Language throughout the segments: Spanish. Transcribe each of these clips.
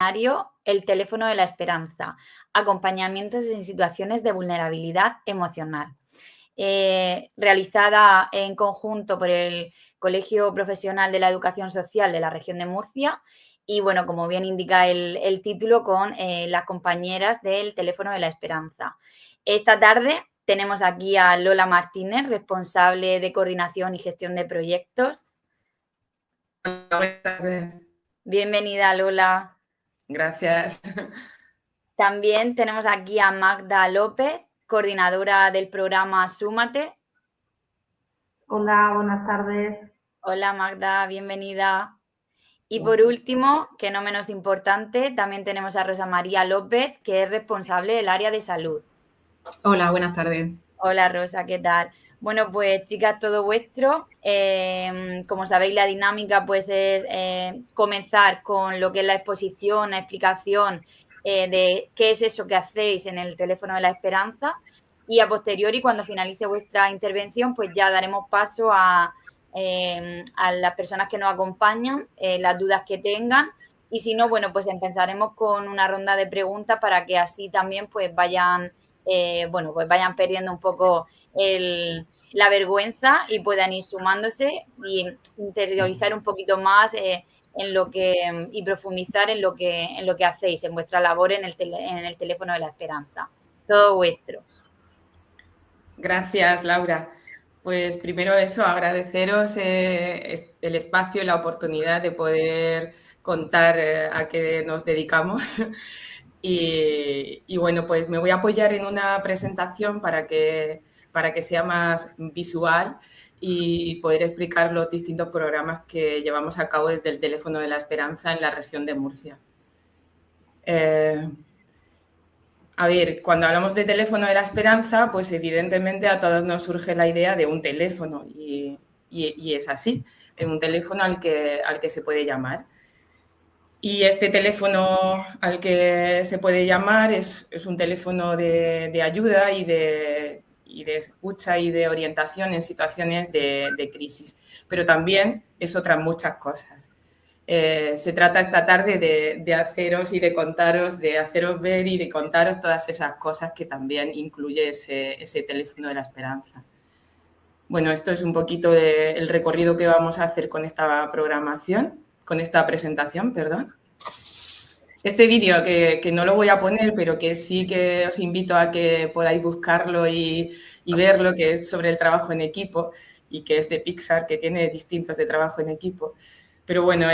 seminario El teléfono de la esperanza, acompañamientos en situaciones de vulnerabilidad emocional, realizada en conjunto por el Colegio Profesional de la Educación Social de la región de Murcia y, bueno, como bien indica el título, con las compañeras del teléfono de la esperanza. Esta tarde tenemos aquí a Lola Martínez, responsable de coordinación y gestión de proyectos. Buenas tardes. Bienvenida, Lola. Gracias. También tenemos aquí a Magda López, coordinadora del programa Súmate. Hola, buenas tardes. Hola, Magda, bienvenida. Y por último, que no menos importante, también tenemos a Rosa María López, que es responsable del área de salud. Hola, buenas tardes. Hola, Rosa, ¿qué tal? Bueno, pues chicas, todo vuestro. Como sabéis, la dinámica pues es comenzar con lo que es la exposición, la explicación de qué es eso que hacéis en el teléfono de la esperanza, y a posteriori, cuando finalice vuestra intervención, pues ya daremos paso a las personas que nos acompañan, las dudas que tengan, y si no, bueno, pues empezaremos con una ronda de preguntas para que así también pues vayan perdiendo un poco la vergüenza y puedan ir sumándose y interiorizar un poquito más y profundizar en lo que hacéis, en vuestra labor en el teléfono de la esperanza. Todo vuestro. Gracias, Laura. Pues primero eso, agradeceros el espacio y la oportunidad de poder contar a qué nos dedicamos. Y bueno, pues me voy a apoyar en una presentación para que sea más visual y poder explicar los distintos programas que llevamos a cabo desde el Teléfono de la Esperanza en la región de Murcia. A ver, cuando hablamos de teléfono de la esperanza, pues evidentemente a todos nos surge la idea de un teléfono y es así, un teléfono al que se puede llamar. Y este teléfono al que se puede llamar es un teléfono de ayuda y de escucha y de orientación en situaciones de crisis, pero también es otras muchas cosas. Se trata esta tarde de haceros y de contaros, de haceros ver y de contaros todas esas cosas que también incluye ese teléfono de la esperanza. Bueno, esto es un poquito el recorrido que vamos a hacer con esta programación, con esta presentación, perdón. Este vídeo que no lo voy a poner, pero que sí que os invito a que podáis buscarlo y verlo, que es sobre el trabajo en equipo y que es de Pixar, que tiene distintos de trabajo en equipo. Pero bueno,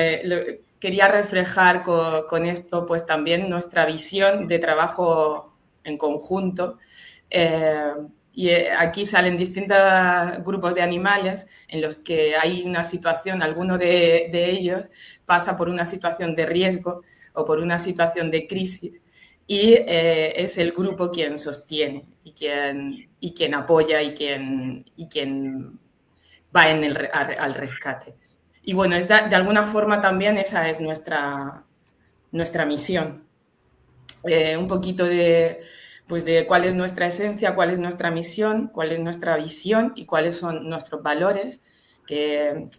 quería reflejar con esto pues también nuestra visión de trabajo en conjunto. Y aquí salen distintos grupos de animales en los que hay una situación, alguno de ellos pasa por una situación de riesgo o por una situación de crisis y es el grupo quien sostiene y quien apoya y quien va al rescate. Y bueno, de alguna forma también esa es nuestra misión. Un poquito de cuál es nuestra esencia, cuál es nuestra misión, cuál es nuestra visión y cuáles son nuestros valores que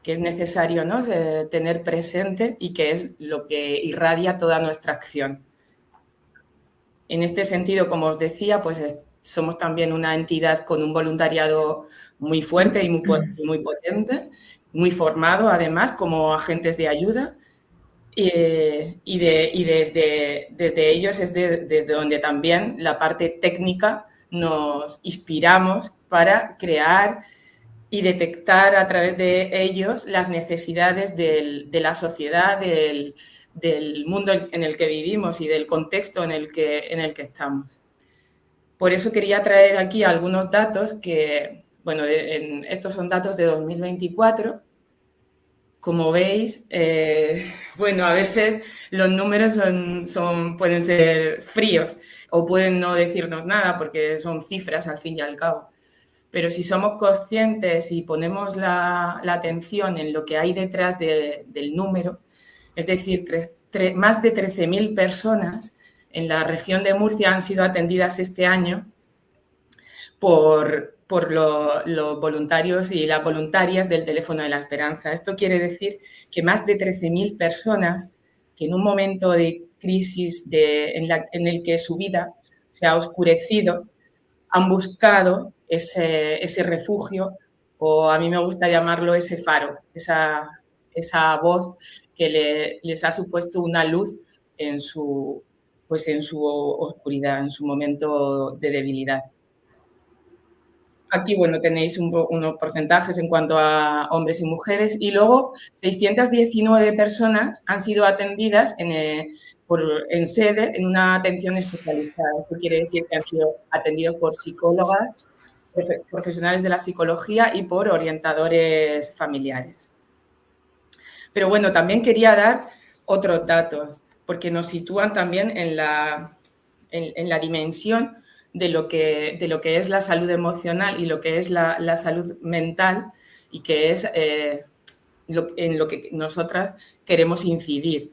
es necesario, ¿no?, tener presente y que es lo que irradia toda nuestra acción. En este sentido, como os decía, pues somos también una entidad con un voluntariado muy fuerte y muy potente, muy formado además como agentes de ayuda y desde ellos es desde donde también la parte técnica nos inspiramos para crear y detectar a través de ellos las necesidades de la sociedad, del mundo en el que vivimos y del contexto en el que estamos. Por eso quería traer aquí algunos datos que, bueno, estos son datos de 2024. Como veis, bueno, a veces los números pueden ser fríos o pueden no decirnos nada porque son cifras al fin y al cabo. Pero si somos conscientes y ponemos la atención en lo que hay detrás del número, es decir, más de 13.000 personas en la región de Murcia han sido atendidas este año por los voluntarios y las voluntarias del Teléfono de la Esperanza. Esto quiere decir que más de 13.000 personas que en un momento de crisis en el que su vida se ha oscurecido, han buscado ese refugio, o a mí me gusta llamarlo ese faro, esa voz que les ha supuesto una luz en su oscuridad, en su momento de debilidad. Aquí, bueno, tenéis unos porcentajes en cuanto a hombres y mujeres, y luego 619 personas han sido atendidas en sede, en una atención especializada. Esto quiere decir que han sido atendidos por psicólogas, profesionales de la psicología y por orientadores familiares. Pero bueno, también quería dar otros datos, porque nos sitúan también en la dimensión de lo que es la salud emocional y lo que es la salud mental, y que es en lo que nosotras queremos incidir.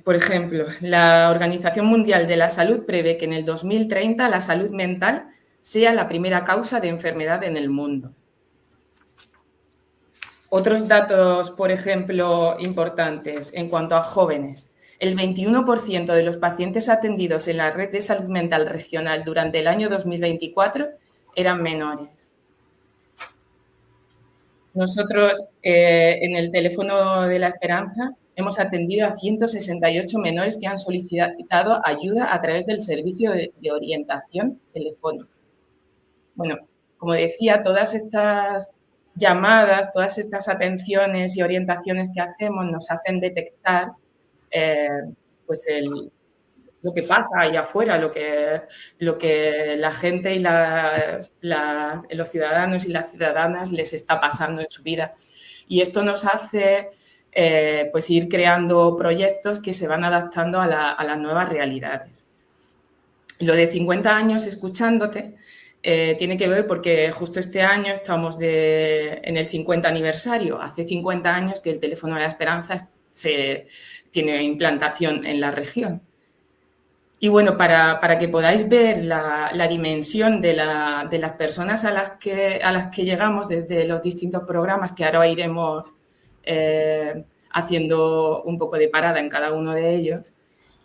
Por ejemplo, la Organización Mundial de la Salud prevé que en el 2030 la salud mental sea la primera causa de enfermedad en el mundo. Otros datos, por ejemplo, importantes en cuanto a jóvenes. El 21% de los pacientes atendidos en la red de salud mental regional durante el año 2024 eran menores. Nosotros, en el teléfono de la Esperanza, hemos atendido a 168 menores que han solicitado ayuda a través del servicio de orientación telefónica. Bueno, como decía, todas estas llamadas, todas estas atenciones y orientaciones que hacemos nos hacen detectar pues lo que pasa allá afuera, lo que la gente y los ciudadanos y las ciudadanas les está pasando en su vida. Y esto nos hace pues ir creando proyectos que se van adaptando a las nuevas realidades. Lo de 50 años escuchándote tiene que ver porque justo este año estamos en el 50 aniversario. Hace 50 años que el teléfono de la Esperanza tiene implantación en la región. Y bueno, para que podáis ver la dimensión de las personas a las que llegamos desde los distintos programas, que ahora iremos haciendo un poco de parada en cada uno de ellos,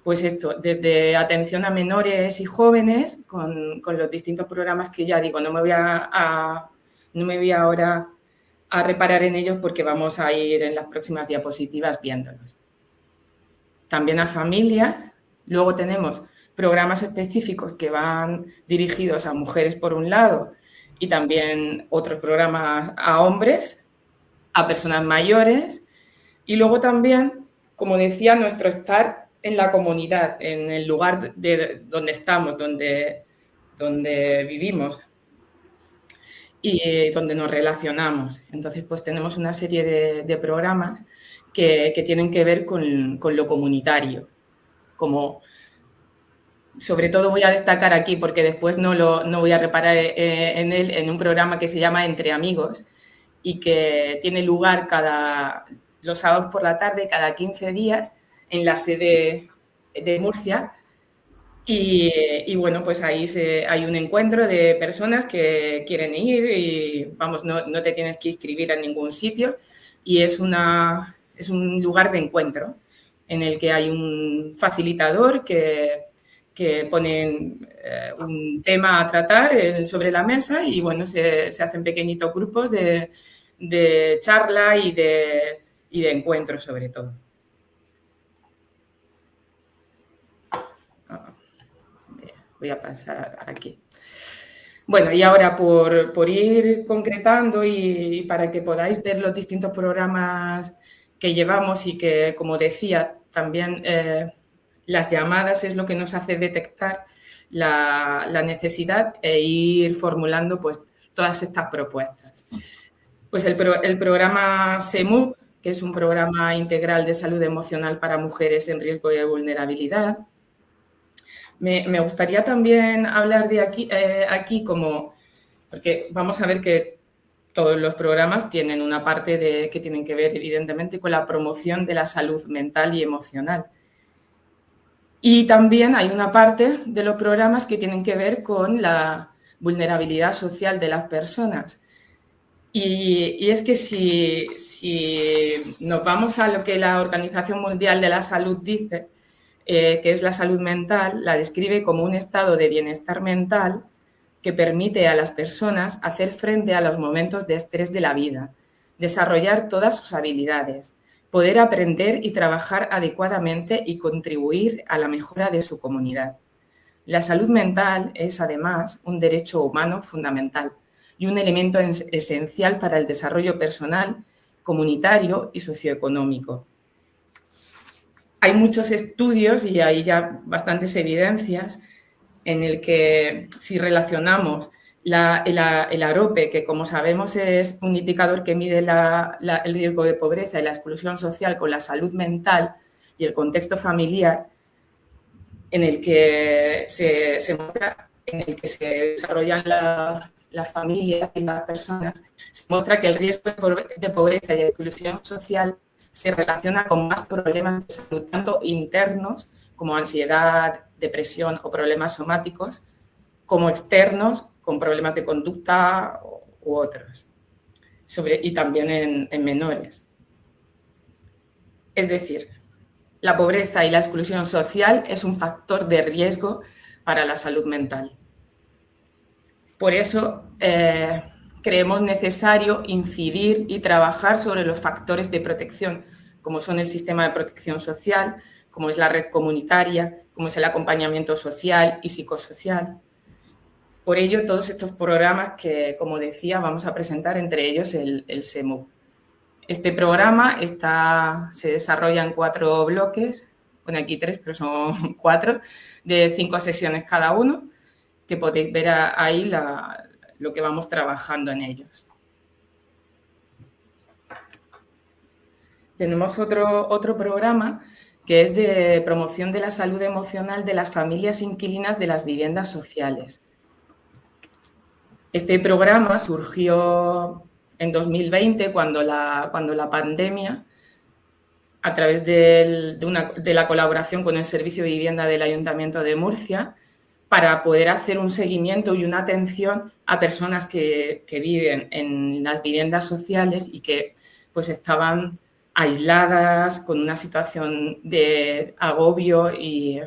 pues esto, desde atención a menores y jóvenes, con los distintos programas que ya digo, no me voy ahora a reparar en ellos porque vamos a ir en las próximas diapositivas viéndolos. También a familias. Luego tenemos programas específicos que van dirigidos a mujeres por un lado, y también otros programas a hombres, a personas mayores, y luego también, como decía, nuestro estar en la comunidad, en el lugar donde estamos, donde vivimos y donde nos relacionamos. Entonces, pues tenemos una serie de programas que tienen que ver con lo comunitario. Como, sobre todo voy a destacar aquí, porque después no voy a reparar en él, en un programa que se llama Entre Amigos y que tiene lugar los sábados por la tarde, cada 15 días, en la sede de Murcia. Y bueno, pues ahí hay un encuentro de personas que quieren ir y, vamos, no te tienes que inscribir en ningún sitio, y es un lugar de encuentro en el que hay un facilitador que pone un tema a tratar sobre la mesa, y bueno, se hacen pequeñitos grupos de charla y de encuentro sobre todo. Voy a pasar aquí. Bueno, y ahora por ir concretando y para que podáis ver los distintos programas que llevamos, y que, como decía, también las llamadas es lo que nos hace detectar la necesidad e ir formulando pues todas estas propuestas. Pues el programa SEMUC, que es un programa integral de salud emocional para mujeres en riesgo de vulnerabilidad. Me gustaría también hablar de aquí como, porque vamos a ver que todos los programas tienen una parte que tienen que ver, evidentemente, con la promoción de la salud mental y emocional. Y también hay una parte de los programas que tienen que ver con la vulnerabilidad social de las personas. Y es que si nos vamos a lo que la Organización Mundial de la Salud dice, que es la salud mental, la describe como un estado de bienestar mental que permite a las personas hacer frente a los momentos de estrés de la vida, desarrollar todas sus habilidades, poder aprender y trabajar adecuadamente y contribuir a la mejora de su comunidad. La salud mental es, además, un derecho humano fundamental y un elemento esencial para el desarrollo personal, comunitario y socioeconómico. Hay muchos estudios y hay ya bastantes evidencias en el que si relacionamos el AROPE, que como sabemos es un indicador que mide el riesgo de pobreza y la exclusión social, con la salud mental y el contexto familiar en el que se muestra, en el que se desarrollan las familias y las personas, se muestra que el riesgo de pobreza y de exclusión social se relaciona con más problemas de salud, tanto internos como ansiedad, depresión o problemas somáticos, como externos con problemas de conducta u otros, y también en menores. Es decir, la pobreza y la exclusión social es un factor de riesgo para la salud mental. Por eso creemos necesario incidir y trabajar sobre los factores de protección, como son el sistema de protección social, como es la red comunitaria, como es el acompañamiento social y psicosocial. Por ello, todos estos programas que, como decía, vamos a presentar, entre ellos el SEMUC. Este programa se desarrolla en 4 bloques, bueno, aquí 3, pero son 4, de 5 sesiones cada uno, que podéis ver ahí lo que vamos trabajando en ellos. Tenemos otro programa que es de promoción de la salud emocional de las familias inquilinas de las viviendas sociales. Este programa surgió en 2020, cuando la pandemia, a través de la colaboración con el Servicio de Vivienda del Ayuntamiento de Murcia, para poder hacer un seguimiento y una atención a personas que viven en las viviendas sociales y que pues estaban aisladas, con una situación de agobio y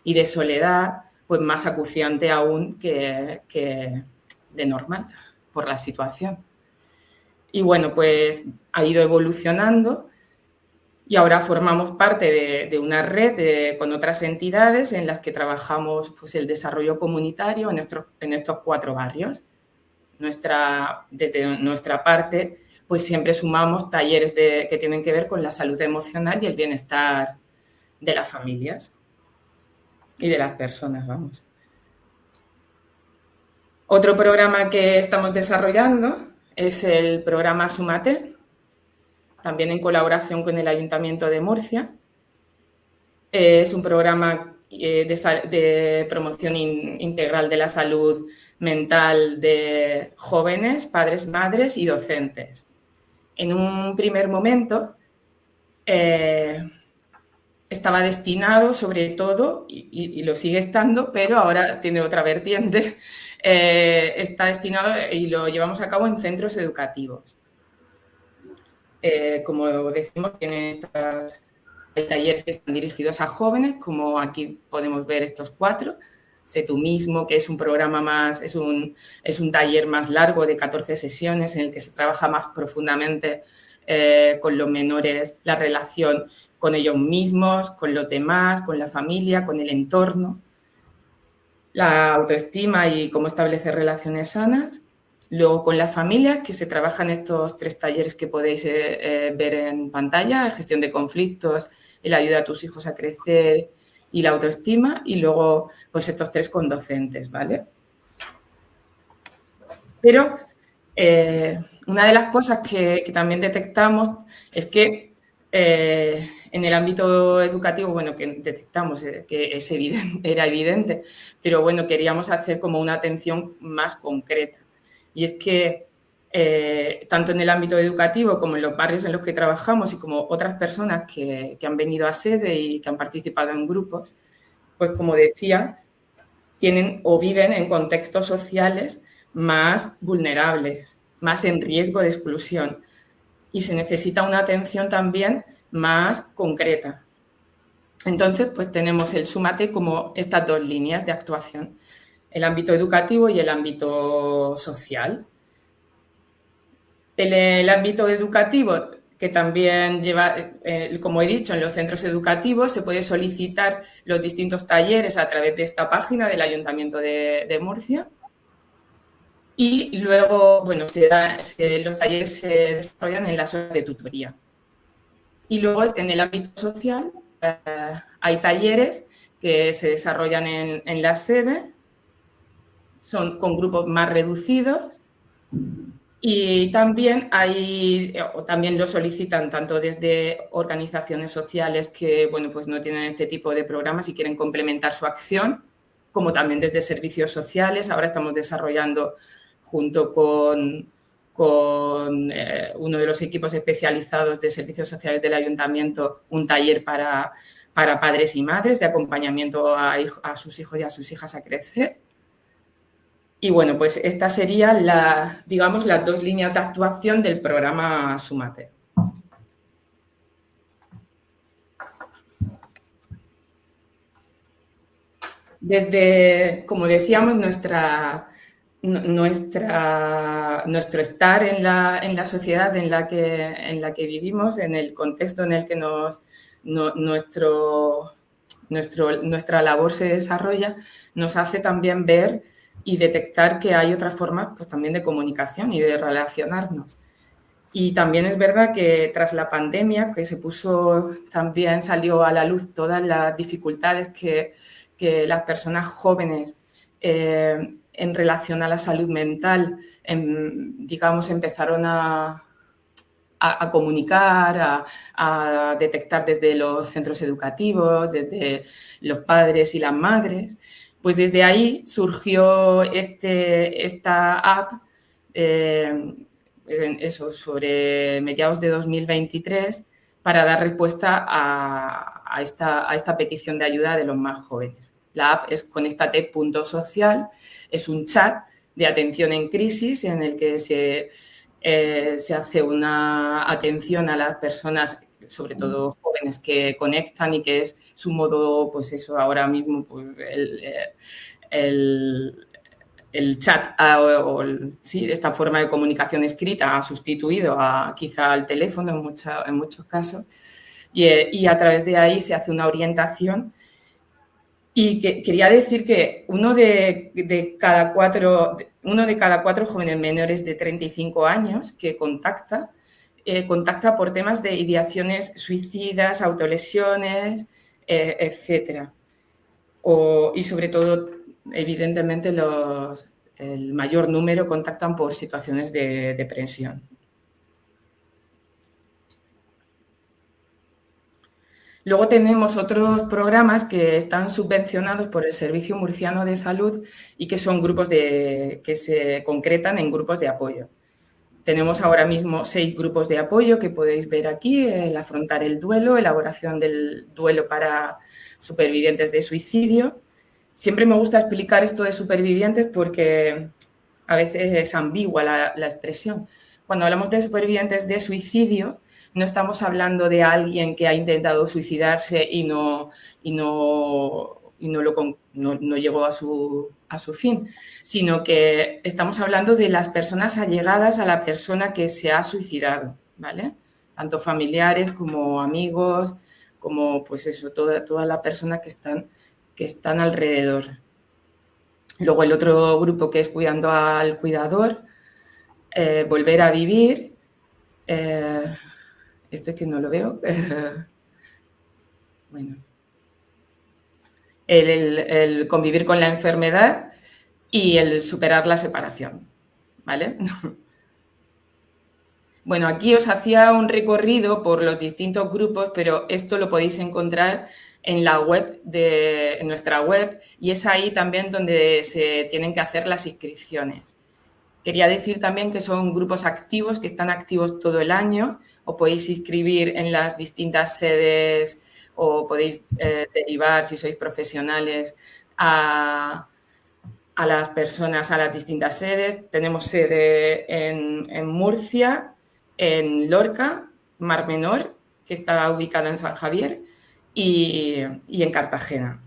de soledad, pues más acuciante aún que de normal por la situación. Y bueno, pues ha ido evolucionando y ahora formamos parte de una red con otras entidades en las que trabajamos pues, el desarrollo comunitario en estos 4 barrios. Desde nuestra parte, pues siempre sumamos talleres que tienen que ver con la salud emocional y el bienestar de las familias y de las personas, vamos. Otro programa que estamos desarrollando es el programa Súmate, también en colaboración con el Ayuntamiento de Murcia. Es un programa de promoción integral de la salud mental de jóvenes, padres, madres y docentes. En un primer momento estaba destinado sobre todo, y lo sigue estando, pero ahora tiene otra vertiente, está destinado y lo llevamos a cabo en centros educativos. Como decimos, hay talleres que están dirigidos a jóvenes, como aquí podemos ver estos 4. Sé tú mismo, que es un programa más, es un taller más largo de 14 sesiones en el que se trabaja más profundamente con los menores, la relación con ellos mismos, con los demás, con la familia, con el entorno, la autoestima y cómo establecer relaciones sanas. Luego, con las familias, que se trabajan estos 3 talleres que podéis ver en pantalla: gestión de conflictos, el ayuda a tus hijos a crecer y la autoestima. Y luego, pues estos 3 con docentes, ¿vale? Pero una de las cosas que también detectamos es que en el ámbito educativo, bueno, que detectamos que era evidente, pero bueno, queríamos hacer como una atención más concreta. Y es que tanto en el ámbito educativo como en los barrios en los que trabajamos y como otras personas que han venido a sede y que han participado en grupos, pues como decía, tienen o viven en contextos sociales más vulnerables más en riesgo de exclusión y se necesita una atención también más concreta. Entonces, pues tenemos el Súmate como estas dos líneas de actuación, el ámbito educativo y el ámbito social. El ámbito educativo, que también lleva, como he dicho, en los centros educativos se puede solicitar los distintos talleres a través de esta página del Ayuntamiento de Murcia. Y luego, bueno, los talleres se desarrollan en las horas de tutoría. Y luego, en el ámbito social, hay talleres que se desarrollan en la sede, son con grupos más reducidos. Y también lo solicitan tanto desde organizaciones sociales que, bueno, pues no tienen este tipo de programas y quieren complementar su acción, como también desde servicios sociales. Ahora estamos desarrollando, junto con uno de los equipos especializados de servicios sociales del ayuntamiento, un taller para padres y madres de acompañamiento a sus hijos y a sus hijas a crecer. Y bueno, pues estas serían digamos, las dos líneas de actuación del programa Súmate. Desde, como decíamos, nuestro estar en la sociedad en la que vivimos, en el contexto en el que nuestra labor se desarrolla, nos hace también ver y detectar que hay otras formas, pues, también de comunicación y de relacionarnos. Y también es verdad que tras la pandemia, que también salió a la luz todas las dificultades que las personas jóvenes en relación a la salud mental, digamos, empezaron a comunicar, a detectar desde los centros educativos, desde los padres y las madres. Pues desde ahí surgió esta app, sobre mediados de 2023, para dar respuesta a esta petición de ayuda de los más jóvenes. La app es Conéctate.social, es un chat de atención en crisis en el que se hace una atención a las personas, sobre todo jóvenes, que conectan y que es su modo, pues eso, ahora mismo, pues el chat esta forma de comunicación escrita ha sustituido quizá al teléfono en muchos casos y a través de ahí se hace una orientación. Y quería decir que uno de cada cuatro jóvenes menores de 35 años que contacta por temas de ideaciones suicidas, autolesiones, etcétera. Y sobre todo, evidentemente, el mayor número contactan por situaciones de depresión. Luego tenemos otros programas que están subvencionados por el Servicio Murciano de Salud y que son grupos que se concretan en grupos de apoyo. Tenemos ahora mismo 6 grupos de apoyo que podéis ver aquí: el afrontar el duelo, elaboración del duelo para supervivientes de suicidio. Siempre me gusta explicar esto de supervivientes porque a veces es ambigua la expresión. Cuando hablamos de supervivientes de suicidio, no estamos hablando de alguien que ha intentado suicidarse y no llegó a su fin, sino que estamos hablando de las personas allegadas a la persona que se ha suicidado, ¿vale? Tanto familiares como amigos, como pues eso, todas las personas que están alrededor. Luego el otro grupo que es cuidando al cuidador, volver a vivir, que no lo veo, bueno, el convivir con la enfermedad y el superar la separación, ¿vale? Bueno, aquí os hacía un recorrido por los distintos grupos, pero esto lo podéis encontrar en la web en nuestra web, y es ahí también donde se tienen que hacer las inscripciones. Quería decir también que son grupos activos, que están activos todo el año. Os podéis inscribir en las distintas sedes o podéis derivar, si sois profesionales, a a las personas a las distintas sedes. Tenemos sede en Murcia, en Lorca, Mar Menor, que está ubicada en San Javier, y en Cartagena.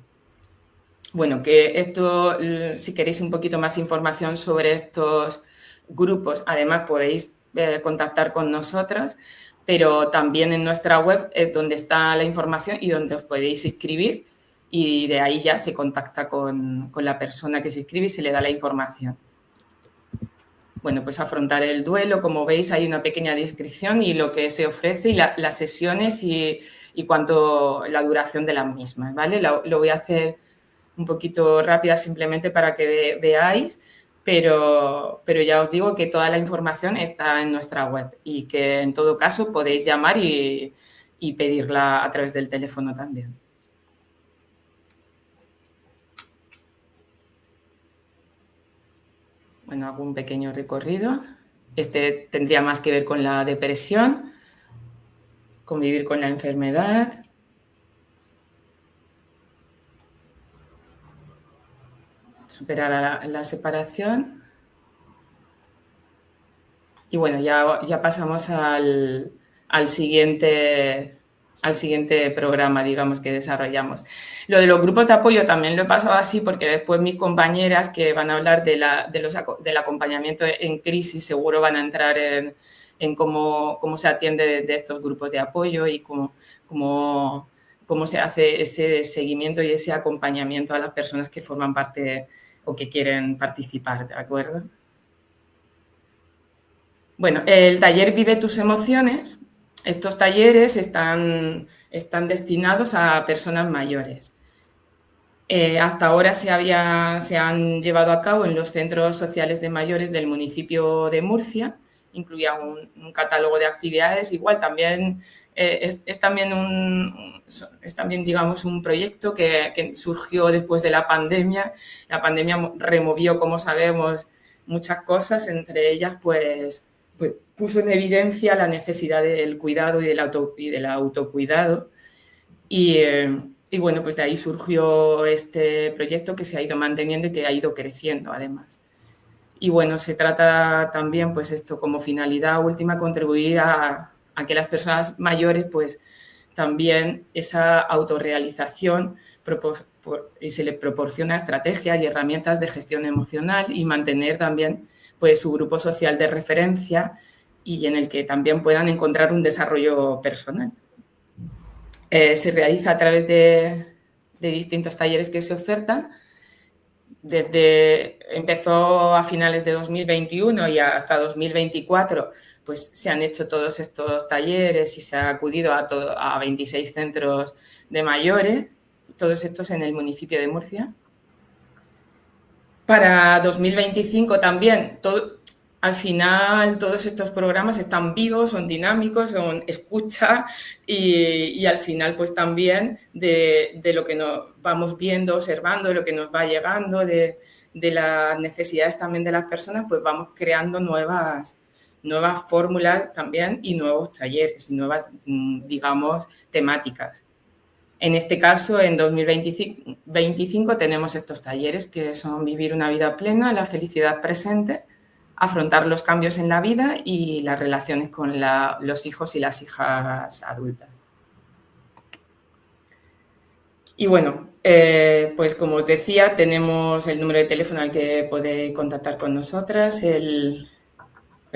Bueno, que esto, si queréis un poquito más información sobre estos grupos, además podéis contactar con nosotros, pero también en nuestra web es donde está la información y donde os podéis inscribir, y de ahí ya se contacta con la persona que se inscribe y se le da la información. Bueno, pues afrontar el duelo, como veis hay una pequeña descripción y lo que se ofrece y las sesiones y cuánto la duración de las mismas, ¿vale? Lo voy a hacer un poquito rápida simplemente para que veáis, pero ya os digo que toda la información está en nuestra web y que en todo caso podéis llamar y pedirla a través del teléfono también. Bueno, hago un pequeño recorrido. Este tendría más que ver con la depresión, convivir con la enfermedad. Superar la separación. Y bueno, ya pasamos al siguiente programa, digamos, que desarrollamos. Lo de los grupos de apoyo también lo he pasado así porque después mis compañeras que van a hablar del acompañamiento en crisis seguro van a entrar en cómo se atiende de estos grupos de apoyo y cómo se hace ese seguimiento y ese acompañamiento a las personas que forman parte o que quieren participar, ¿de acuerdo? Bueno, el taller Vive tus emociones. Estos talleres están destinados a personas mayores. Hasta ahora se han llevado a cabo en los centros sociales de mayores del municipio de Murcia. Incluía un catálogo de actividades. Igual también es también, digamos, un proyecto que surgió después de la pandemia. La pandemia removió, como sabemos, muchas cosas, entre ellas, pues puso en evidencia la necesidad del cuidado y del autocuidado. Y bueno, pues de ahí surgió este proyecto que se ha ido manteniendo y que ha ido creciendo, además. Y bueno, se trata también, pues esto como finalidad última, contribuir a que las personas mayores, pues también esa autorrealización y se les proporciona estrategias y herramientas de gestión emocional y mantener también pues su grupo social de referencia y en el que también puedan encontrar un desarrollo personal. Se realiza a través de distintos talleres que se ofertan. Empezó a finales de 2021 y hasta 2024, pues se han hecho todos estos talleres y se ha acudido a 26 centros de mayores, todos estos en el municipio de Murcia. Para 2025 también, al final todos estos programas están vivos, son dinámicos, son escucha y al final pues también de lo que nos vamos viendo, observando, de lo que nos va llegando, de las necesidades también de las personas, pues vamos creando nuevas fórmulas también y nuevos talleres, nuevas, digamos, temáticas. En este caso, en 2025 tenemos estos talleres que son vivir una vida plena, la felicidad presente, afrontar los cambios en la vida y las relaciones con los hijos y las hijas adultas. Y bueno, pues como os decía, tenemos el número de teléfono al que podéis contactar con nosotras, el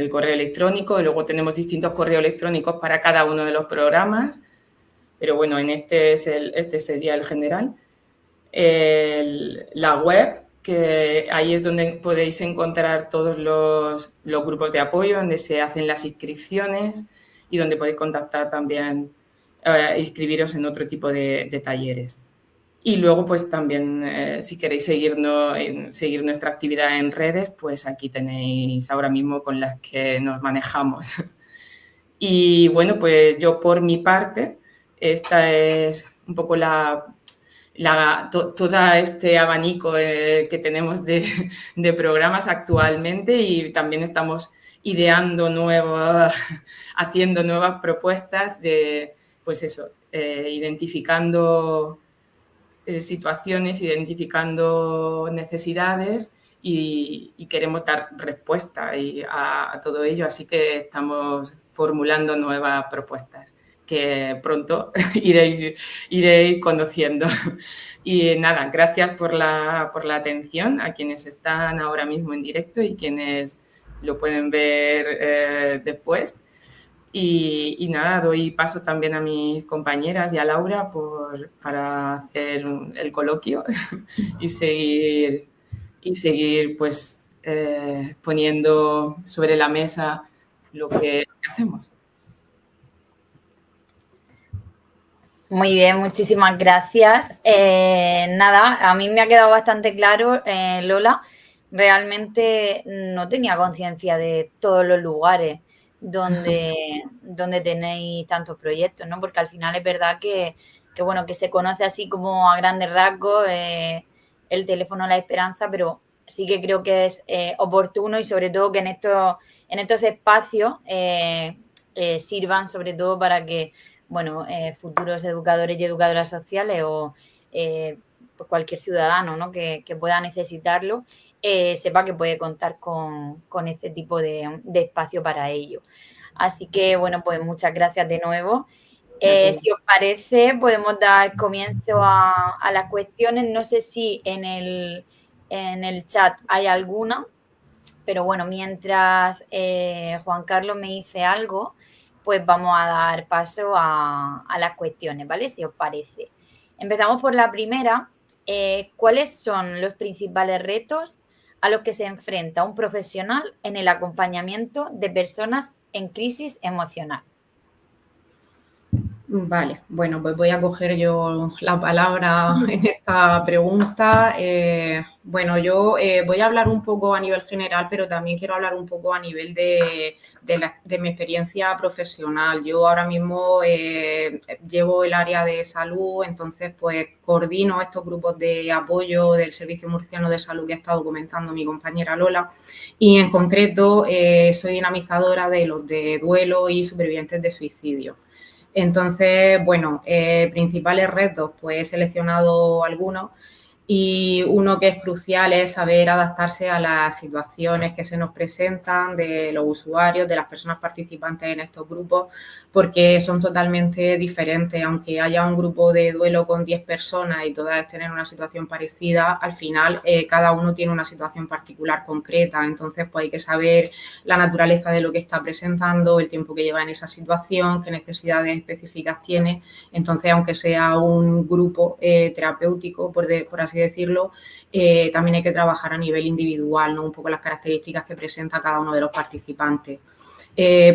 correo electrónico, y luego tenemos distintos correos electrónicos para cada uno de los programas, pero bueno, este sería el general. La web, que ahí es donde podéis encontrar todos los grupos de apoyo, donde se hacen las inscripciones y donde podéis contactar también, inscribiros en otro tipo de talleres. Y luego, pues también, si queréis seguir nuestra actividad en redes, pues aquí tenéis ahora mismo con las que nos manejamos. Y bueno, pues yo por mi parte, esta es un poco todo este abanico que tenemos de programas actualmente y también estamos ideando haciendo nuevas propuestas de, pues eso, identificando situaciones, identificando necesidades y queremos dar respuesta a todo ello, así que estamos formulando nuevas propuestas que pronto iréis conociendo. Y nada, gracias por la atención a quienes están ahora mismo en directo y quienes lo pueden ver después. Y nada, doy paso también a mis compañeras y a Laura para hacer el coloquio y seguir pues poniendo sobre la mesa lo que hacemos. Muy bien, muchísimas gracias. Nada, a mí me ha quedado bastante claro, Lola. Realmente no tenía conciencia de todos los lugares donde tenéis tantos proyectos, ¿no? Porque al final es verdad bueno, que se conoce así como a grandes rasgos el teléfono de la esperanza, pero sí que creo que es oportuno y sobre todo que en estos espacios sirvan sobre todo para que bueno, futuros educadores y educadoras sociales o pues cualquier ciudadano, ¿no? que pueda necesitarlo, sepa que puede contar con este tipo de espacio para ello. Así que, bueno, pues muchas gracias de nuevo. Si os parece, podemos dar comienzo a las cuestiones. No sé si en el chat hay alguna, pero bueno, mientras Juan Carlos me dice algo, pues vamos a dar paso a las cuestiones, ¿vale? Si os parece. Empezamos por la primera. ¿Cuáles son los principales retos a los que se enfrenta un profesional en el acompañamiento de personas en crisis emocional? Vale, bueno, pues voy a coger yo la palabra en esta pregunta. Bueno, yo voy a hablar un poco a nivel general, pero también quiero hablar un poco a nivel de mi experiencia profesional. Yo ahora mismo llevo el área de salud, entonces pues coordino estos grupos de apoyo del Servicio Murciano de Salud que ha estado comentando mi compañera Lola, y en concreto soy dinamizadora de los de duelo y supervivientes de suicidio. Entonces, bueno, principales retos, pues he seleccionado algunos, y uno que es crucial es saber adaptarse a las situaciones que se nos presentan de los usuarios, de las personas participantes en estos grupos, porque son totalmente diferentes. Aunque haya un grupo de duelo con 10 personas y todas tienen una situación parecida, al final cada uno tiene una situación particular concreta. Entonces, pues hay que saber la naturaleza de lo que está presentando, el tiempo que lleva en esa situación, qué necesidades específicas tiene. Entonces, aunque sea un grupo terapéutico, por así decirlo, también hay que trabajar a nivel individual, ¿no? Un poco las características que presenta cada uno de los participantes.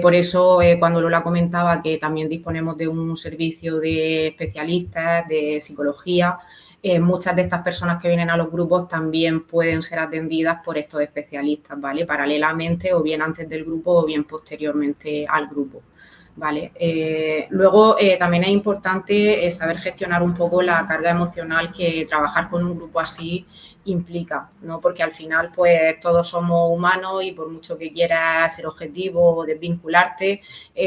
Por eso, cuando Lola comentaba que también disponemos de un servicio de especialistas, de psicología, muchas de estas personas que vienen a los grupos también pueden ser atendidas por estos especialistas, ¿vale? Paralelamente, o bien antes del grupo o bien posteriormente al grupo, ¿vale? Luego, también es importante saber gestionar un poco la carga emocional que trabajar con un grupo así implica, ¿no? Porque al final, pues, todos somos humanos y por mucho que quieras ser objetivo o desvincularte,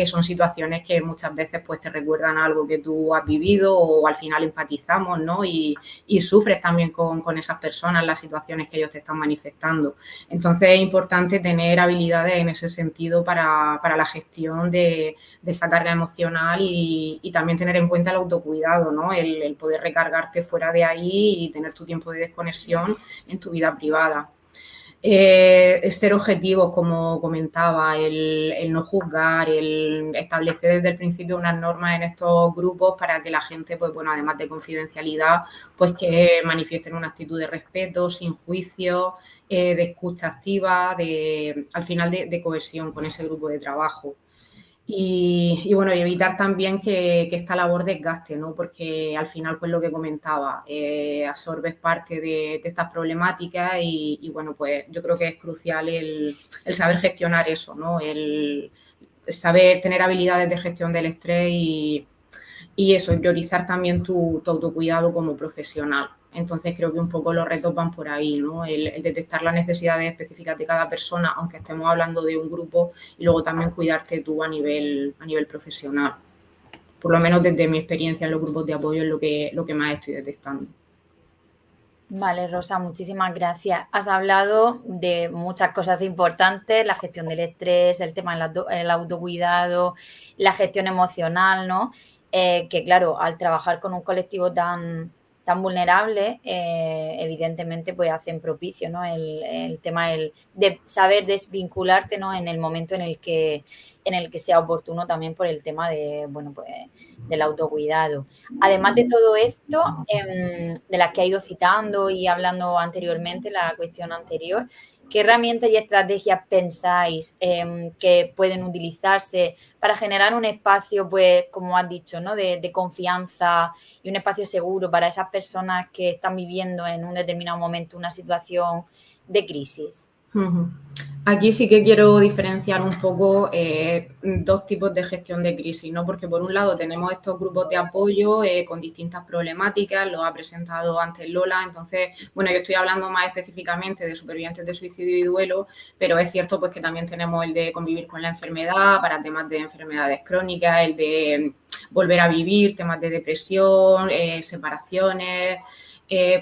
son situaciones que muchas veces, pues, te recuerdan algo que tú has vivido, o al final empatizamos, ¿no? Y sufres también con esas personas, las situaciones que ellos te están manifestando. Entonces, es importante tener habilidades en ese sentido para la gestión de esa carga emocional, y también tener en cuenta el autocuidado, ¿no? El poder recargarte fuera de ahí y tener tu tiempo de desconexión en tu vida privada. Ser objetivos, como comentaba, el no juzgar, el establecer desde el principio unas normas en estos grupos para que la gente, pues bueno, además de confidencialidad, pues que manifiesten una actitud de respeto, sin juicio, de escucha activa, al final de cohesión con ese grupo de trabajo. Y bueno, y evitar también que esta labor desgaste, ¿no? Porque al final, pues lo que comentaba, absorbes parte de estas problemáticas, y bueno, pues yo creo que es crucial el saber gestionar eso, ¿no? El saber tener habilidades de gestión del estrés y eso, y priorizar también tu autocuidado como profesional. Entonces, creo que un poco los retos van por ahí, ¿no? El detectar las necesidades específicas de cada persona, aunque estemos hablando de un grupo, y luego también cuidarte tú a nivel profesional. Por lo menos desde mi experiencia en los grupos de apoyo es lo que más estoy detectando. Vale, Rosa, muchísimas gracias. Has hablado de muchas cosas importantes, la gestión del estrés, el tema del autocuidado, la gestión emocional, ¿no? Que claro, al trabajar con un colectivo tan vulnerable, evidentemente pues hacen propicio, ¿no? El tema de saber desvincularte, ¿no? En el momento en el que sea oportuno también por el tema de, bueno, pues del autocuidado. Además de todo esto, de las que ha ido citando y hablando anteriormente, la cuestión anterior, ¿qué herramientas y estrategias pensáis que pueden utilizarse para generar un espacio, pues, como has dicho, ¿no? de confianza y un espacio seguro para esas personas que están viviendo en un determinado momento una situación de crisis? Ujú. Aquí sí que quiero diferenciar un poco dos tipos de gestión de crisis, ¿no? Porque por un lado tenemos estos grupos de apoyo con distintas problemáticas, lo ha presentado antes Lola, entonces, bueno, yo estoy hablando más específicamente de supervivientes de suicidio y duelo, pero es cierto pues que también tenemos el de convivir con la enfermedad para temas de enfermedades crónicas, el de volver a vivir, temas de depresión, separaciones.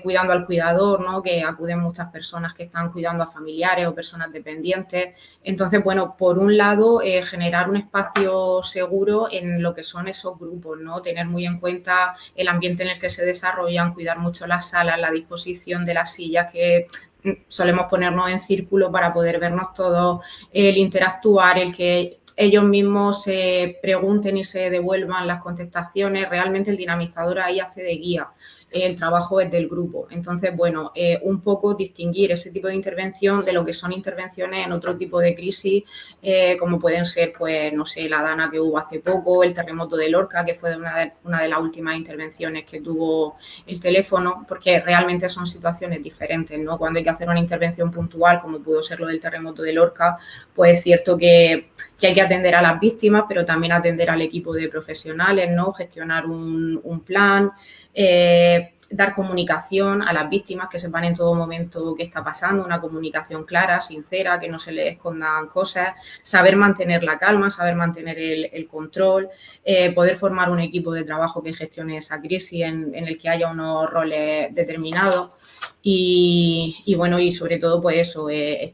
Cuidando al cuidador, ¿no? Que acuden muchas personas que están cuidando a familiares o personas dependientes. Entonces, bueno, por un lado, generar un espacio seguro en lo que son esos grupos, ¿no? Tener muy en cuenta el ambiente en el que se desarrollan, cuidar mucho las salas, la disposición de las sillas que solemos ponernos en círculo para poder vernos todos, el interactuar, el que ellos mismos se pregunten y se devuelvan las contestaciones. Realmente el dinamizador ahí hace de guía. El trabajo es del grupo. Entonces, bueno, un poco distinguir ese tipo de intervención de lo que son intervenciones en otro tipo de crisis, como pueden ser, pues, no sé, la dana que hubo hace poco, el terremoto de Lorca, que fue una de las últimas intervenciones que tuvo el teléfono, porque realmente son situaciones diferentes, ¿no? Cuando hay que hacer una intervención puntual, como pudo ser lo del terremoto de Lorca, pues es cierto que hay que atender a las víctimas, pero también atender al equipo de profesionales, ¿no? Gestionar un plan, dar comunicación a las víctimas, que sepan en todo momento qué está pasando, una comunicación clara, sincera, que no se les escondan cosas, saber mantener la calma, saber mantener el control, poder formar un equipo de trabajo que gestione esa crisis en el que haya unos roles determinados. Y bueno, y sobre todo, pues eso,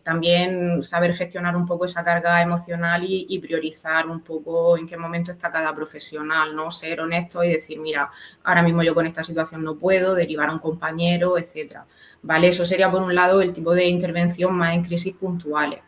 también saber gestionar un poco esa carga emocional y priorizar un poco en qué momento está cada profesional, ¿no? Ser honesto y decir, mira, ahora mismo yo con esta situación no puedo, derivar a un compañero, etcétera. ¿Vale? Eso sería, por un lado, el tipo de intervención más en crisis puntuales.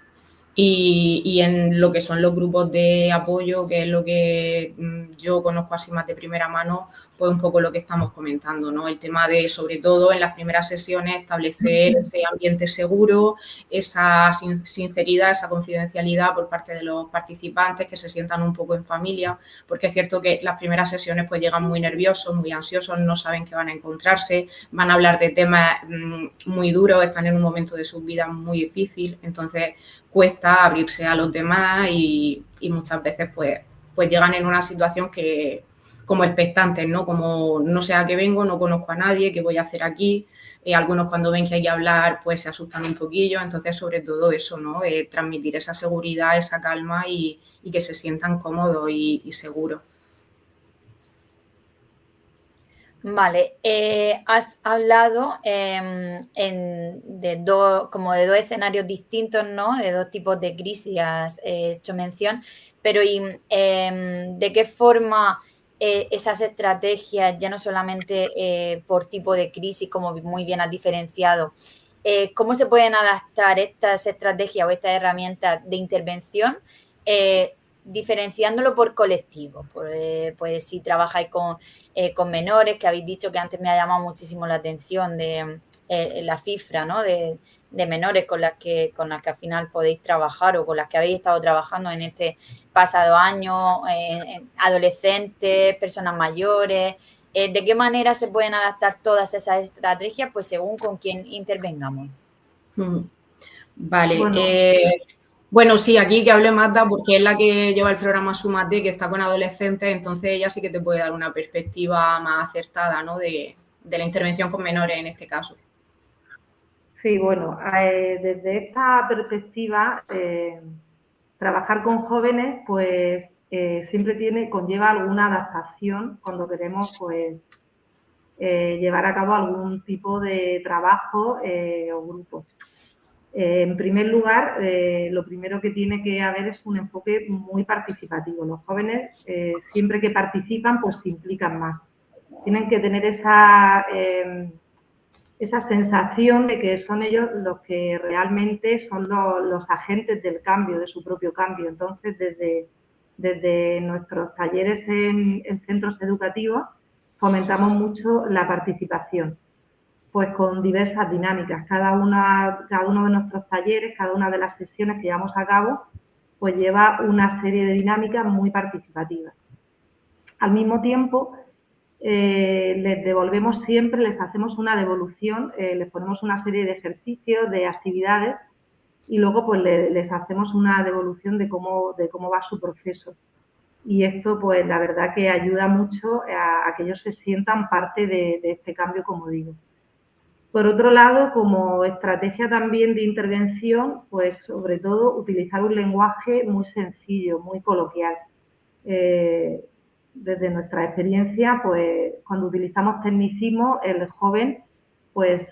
Y en lo que son los grupos de apoyo, que es lo que yo conozco así más de primera mano, pues un poco lo que estamos comentando, ¿no? El tema de, sobre todo en las primeras sesiones, establecer ese ambiente seguro, esa sinceridad, esa confidencialidad por parte de los participantes, que se sientan un poco en familia, porque es cierto que las primeras sesiones pues llegan muy nerviosos, muy ansiosos, no saben qué van a encontrarse, van a hablar de temas muy duros, están en un momento de su vida muy difícil, entonces cuesta abrirse a los demás y muchas veces pues llegan en una situación que como expectantes, ¿no? Como no sé a qué vengo, no conozco a nadie, qué voy a hacer aquí. Algunos cuando ven que hay que hablar pues se asustan un poquillo, entonces sobre todo eso, ¿no? Transmitir esa seguridad, esa calma y que se sientan cómodos y seguros. Vale, has hablado como de dos escenarios distintos, ¿no? De dos tipos de crisis has hecho mención, pero ¿de qué forma esas estrategias, ya no solamente por tipo de crisis, como muy bien has diferenciado, cómo se pueden adaptar estas estrategias o estas herramientas de intervención? Diferenciándolo por colectivo, pues si trabajáis con menores, que habéis dicho que antes me ha llamado muchísimo la atención de la cifra, ¿no? de menores con las que al final podéis trabajar o con las que habéis estado trabajando en este pasado año, adolescentes, personas mayores. ¿De qué manera se pueden adaptar todas esas estrategias? Pues según con quién intervengamos. Vale, Bueno, bueno, sí, aquí que hable Magda porque es la que lleva el programa Súmate, que está con adolescentes, entonces ella sí que te puede dar una perspectiva más acertada, ¿no? de la intervención con menores en este caso. sí, bueno, desde esta perspectiva, trabajar con jóvenes, pues siempre conlleva alguna adaptación cuando queremos, pues, llevar a cabo algún tipo de trabajo o grupo. En primer lugar, lo primero que tiene que haber es un enfoque muy participativo. Los jóvenes, siempre que participan, pues se implican más. Tienen que tener esa sensación de que son ellos los que realmente son los agentes del cambio, de su propio cambio. Entonces, desde nuestros talleres en centros educativos, fomentamos mucho la participación, pues con diversas dinámicas. Cada uno de nuestros talleres, cada una de las sesiones que llevamos a cabo, pues lleva una serie de dinámicas muy participativas. Al mismo tiempo, les devolvemos siempre, les hacemos una devolución, les ponemos una serie de ejercicios, de actividades y luego pues les hacemos una devolución de cómo va su proceso. Y esto, pues la verdad que ayuda mucho a que ellos se sientan parte de este cambio, como digo. Por otro lado, como estrategia también de intervención, pues sobre todo utilizar un lenguaje muy sencillo, muy coloquial. Desde nuestra experiencia, pues cuando utilizamos tecnicismo, el joven pues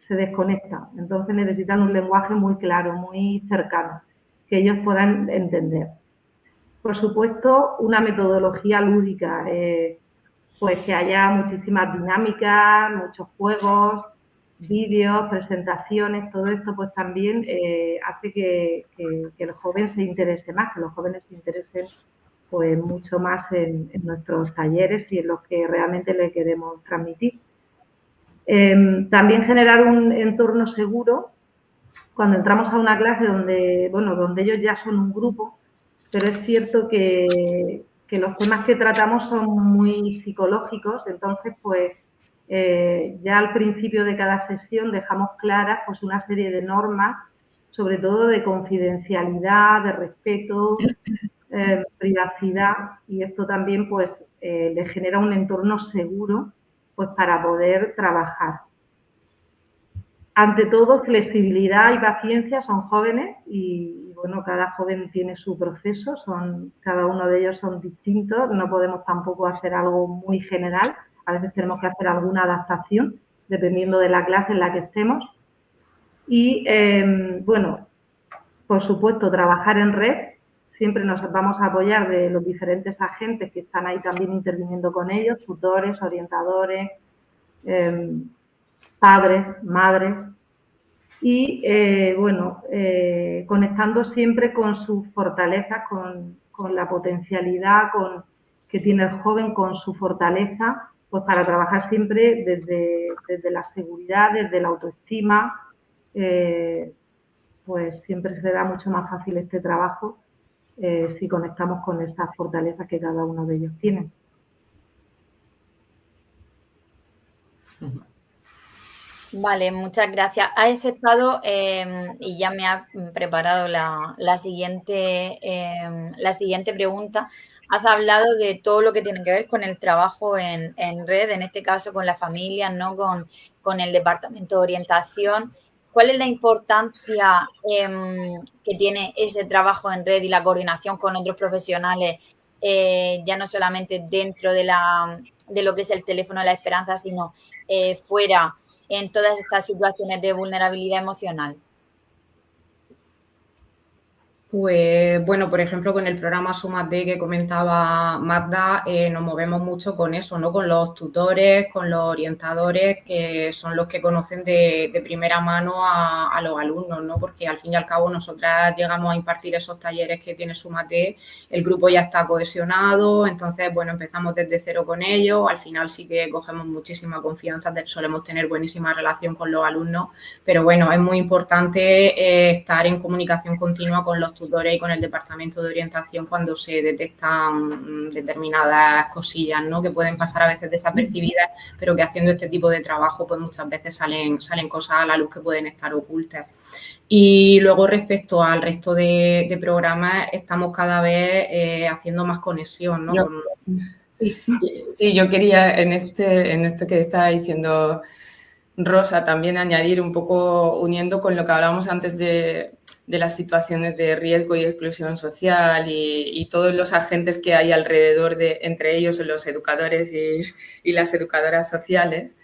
se desconecta. Entonces necesitan un lenguaje muy claro, muy cercano, que ellos puedan entender. Por supuesto, una metodología lúdica, pues que haya muchísimas dinámicas, muchos juegos, vídeos, presentaciones, todo esto pues también hace que el joven se interese más, que los jóvenes se interesen pues mucho más en nuestros talleres y en lo que realmente le queremos transmitir. También generar un entorno seguro cuando entramos a una clase donde ellos ya son un grupo, pero es cierto que los temas que tratamos son muy psicológicos, entonces pues ya al principio de cada sesión dejamos claras pues una serie de normas, sobre todo de confidencialidad, de respeto, privacidad, y esto también pues les genera un entorno seguro pues para poder trabajar. Ante todo, flexibilidad y paciencia. Son jóvenes y bueno, cada joven tiene su proceso, cada uno de ellos son distintos, no podemos tampoco hacer algo muy general, a veces tenemos que hacer alguna adaptación dependiendo de la clase en la que estemos. Y bueno, por supuesto, trabajar en red. Siempre nos vamos a apoyar de los diferentes agentes que están ahí también interviniendo con ellos, tutores, orientadores, padres, madres. Y, bueno, conectando siempre con sus fortalezas, con la potencialidad que tiene el joven, con su fortaleza, pues para trabajar siempre desde la seguridad, desde la autoestima, pues siempre será mucho más fácil este trabajo si conectamos con esas fortalezas que cada uno de ellos tiene. Vale, muchas gracias. Has estado y ya me ha preparado la siguiente pregunta. Has hablado de todo lo que tiene que ver con el trabajo en red, en este caso con las familias, ¿no? Con el departamento de orientación. ¿Cuál es la importancia que tiene ese trabajo en red y la coordinación con otros profesionales, ya no solamente dentro de lo que es el teléfono de la esperanza, sino fuera, en todas estas situaciones de vulnerabilidad emocional? Pues bueno, por ejemplo, con el programa Súmate que comentaba Magda, nos movemos mucho con eso, ¿no? Con los tutores, con los orientadores, que son los que conocen de primera mano a los alumnos, ¿no? Porque al fin y al cabo nosotras llegamos a impartir esos talleres que tiene Súmate, el grupo ya está cohesionado, entonces, bueno, empezamos desde cero con ellos, al final sí que cogemos muchísima confianza, solemos tener buenísima relación con los alumnos, pero bueno, es muy importante estar en comunicación continua con los tutores y con el departamento de orientación cuando se detectan determinadas cosillas, ¿no? Que pueden pasar a veces desapercibidas, pero que haciendo este tipo de trabajo pues muchas veces salen cosas a la luz que pueden estar ocultas. Y luego respecto al resto de programas estamos cada vez haciendo más conexión, ¿no? Sí, yo quería en esto que estaba diciendo Rosa también añadir un poco, uniendo con lo que hablábamos antes de de las situaciones de riesgo y exclusión social y todos los agentes que hay alrededor de, entre ellos los educadores y las educadoras sociales,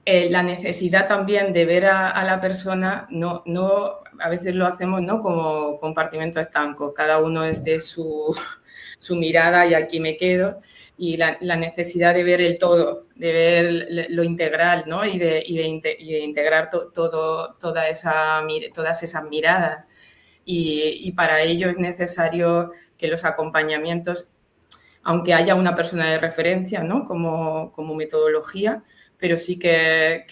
la necesidad también de ver a la persona, no, a veces lo hacemos ¿no? como compartimento estanco, cada uno es de su mirada y aquí me quedo, y la necesidad de ver el todo, de ver lo integral, ¿no? y de integrar todas esas miradas. Y para ello es necesario que los acompañamientos, aunque haya una persona de referencia, ¿no? como metodología, pero sí que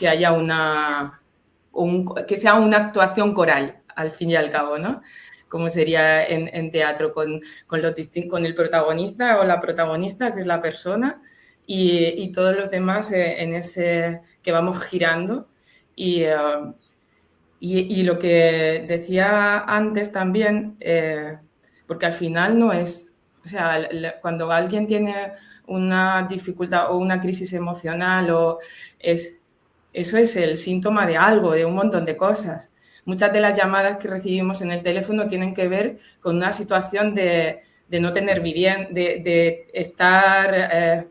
haya que sea una actuación coral, al fin y al cabo, ¿no? Como sería en teatro, con el protagonista o la protagonista, que es la persona, y todos los demás en ese que vamos girando. Y lo que decía antes también, porque al final no es, o sea, cuando alguien tiene una dificultad o una crisis emocional, eso es el síntoma de algo, de un montón de cosas. Muchas de las llamadas que recibimos en el teléfono tienen que ver con una situación de no tener vivienda, de estar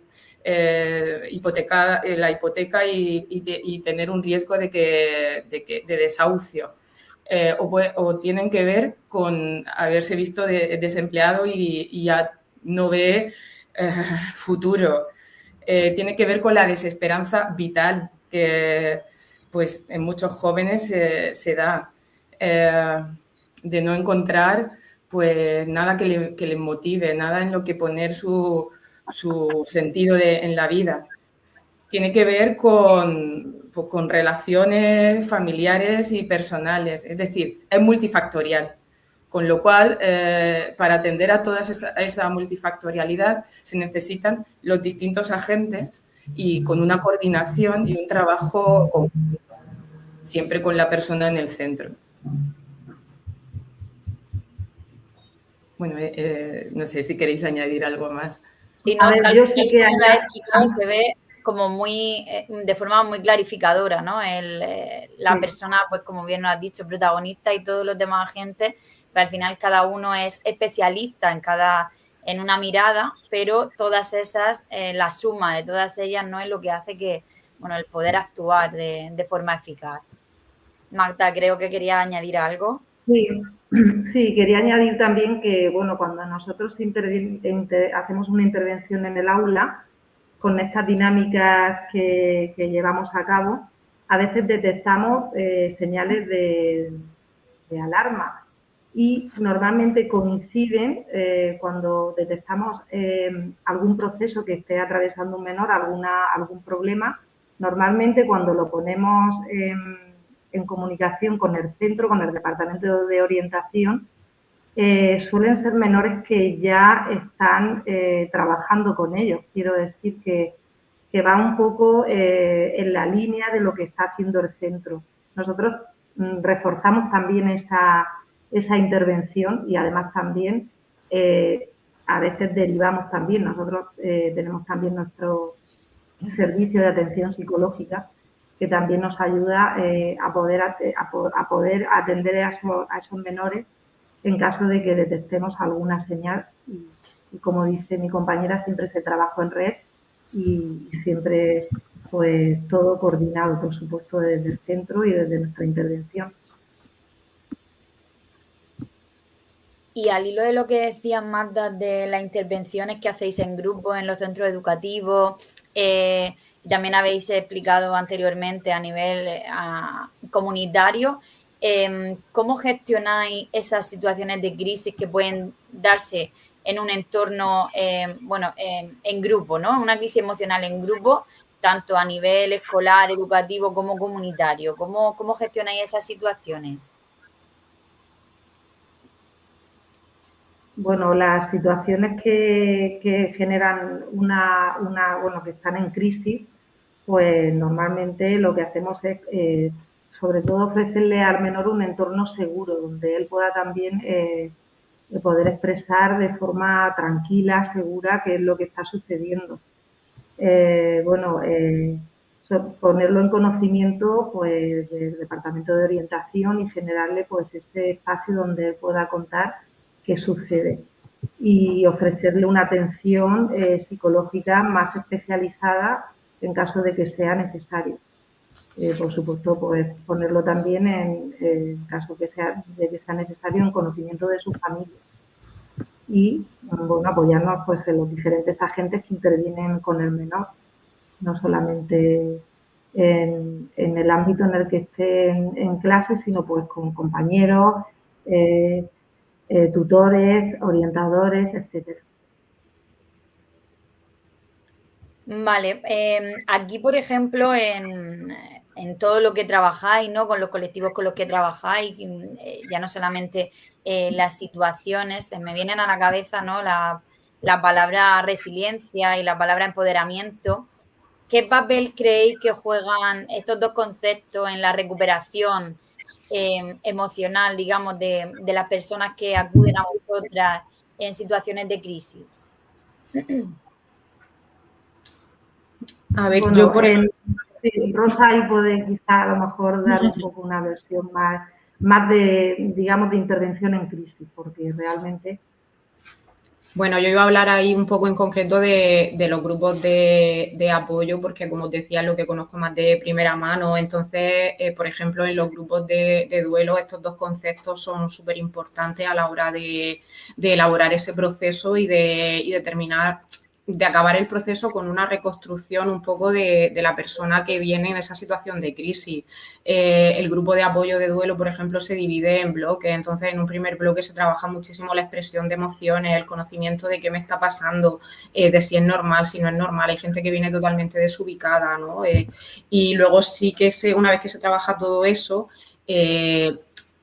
hipotecada, la hipoteca y tener un riesgo de desahucio. O tienen que ver con haberse visto desempleado y ya no ve futuro. Tiene que ver con la desesperanza vital que pues, en muchos jóvenes se da, de no encontrar pues, nada que les motive, nada en lo que poner su sentido en la vida. Tiene que ver con relaciones familiares y personales, es decir, es multifactorial. Con lo cual, para atender a toda esa multifactorialidad se necesitan los distintos agentes y con una coordinación y un trabajo conjunto, siempre con la persona en el centro. Bueno, no sé si queréis añadir algo más. Sí, no, tal como la he explicado, se ve como de forma muy clarificadora, ¿no? La persona, pues como bien nos has dicho, protagonista y todos los demás agentes, pero al final cada uno es especialista en una mirada, pero todas esas, la suma de todas ellas no es lo que hace que, bueno, el poder actuar de forma eficaz. Magda, creo que quería añadir algo. Sí, quería añadir también que, bueno, cuando nosotros hacemos una intervención en el aula, con estas dinámicas que llevamos a cabo, a veces detectamos señales de alarma y normalmente coinciden cuando detectamos algún proceso que esté atravesando un menor, algún problema, normalmente cuando lo ponemos en comunicación con el centro, con el departamento de orientación, suelen ser menores que ya están trabajando con ellos. Quiero decir que va un poco en la línea de lo que está haciendo el centro. Nosotros reforzamos también esa intervención y además también a veces derivamos también. Nosotros tenemos también nuestro servicio de atención psicológica que también nos ayuda a poder atender a esos menores en caso de que detectemos alguna señal y como dice mi compañera, siempre se trabaja en red y siempre pues todo coordinado, por supuesto, desde el centro y desde nuestra intervención. Y al hilo de lo que decías, Magda, de las intervenciones que hacéis en grupo en los centros educativos, también habéis explicado anteriormente a nivel comunitario, ¿cómo gestionáis esas situaciones de crisis que pueden darse en un entorno, en grupo, ¿no? Una crisis emocional en grupo, tanto a nivel escolar, educativo como comunitario. ¿Cómo gestionáis esas situaciones? Bueno, las situaciones que generan que están en crisis, pues normalmente lo que hacemos es, sobre todo, ofrecerle al menor un entorno seguro, donde él pueda también poder expresar de forma tranquila, segura, qué es lo que está sucediendo. ponerlo en conocimiento pues del Departamento de Orientación y generarle pues ese espacio donde él pueda contar qué sucede y ofrecerle una atención psicológica más especializada en caso de que sea necesario. Por supuesto, pues ponerlo también en caso de que sea necesario en conocimiento de su familia y bueno, apoyarnos pues en los diferentes agentes que intervienen con el menor, no solamente en el ámbito en el que esté en clase, sino pues con compañeros, tutores, orientadores, etcétera. Vale, aquí, por ejemplo, en todo lo que trabajáis, ¿no? Con los colectivos con los que trabajáis, ya no solamente las situaciones, me vienen a la cabeza, ¿no? La palabra resiliencia y la palabra empoderamiento. ¿Qué papel creéis que juegan estos dos conceptos en la recuperación emocional, digamos, de las personas que acuden a vosotras en situaciones de crisis? A ver, Bueno, yo por el... sí, Rosa ahí puede quizá a lo mejor dar un poco una versión más de, digamos, de intervención en crisis, porque realmente... Bueno, yo iba a hablar ahí un poco en concreto de los grupos de apoyo, porque como os decía, es lo que conozco más de primera mano. Entonces, por ejemplo, en los grupos de duelo, estos dos conceptos son súper importantes a la hora de elaborar ese proceso y de terminar, de acabar el proceso con una reconstrucción un poco de la persona que viene en esa situación de crisis. El grupo de apoyo de duelo, por ejemplo, se divide en bloques. Entonces, en un primer bloque se trabaja muchísimo la expresión de emociones, el conocimiento de qué me está pasando, de si es normal, si no es normal. Hay gente que viene totalmente desubicada, ¿no? Y luego sí que una vez que se trabaja todo eso,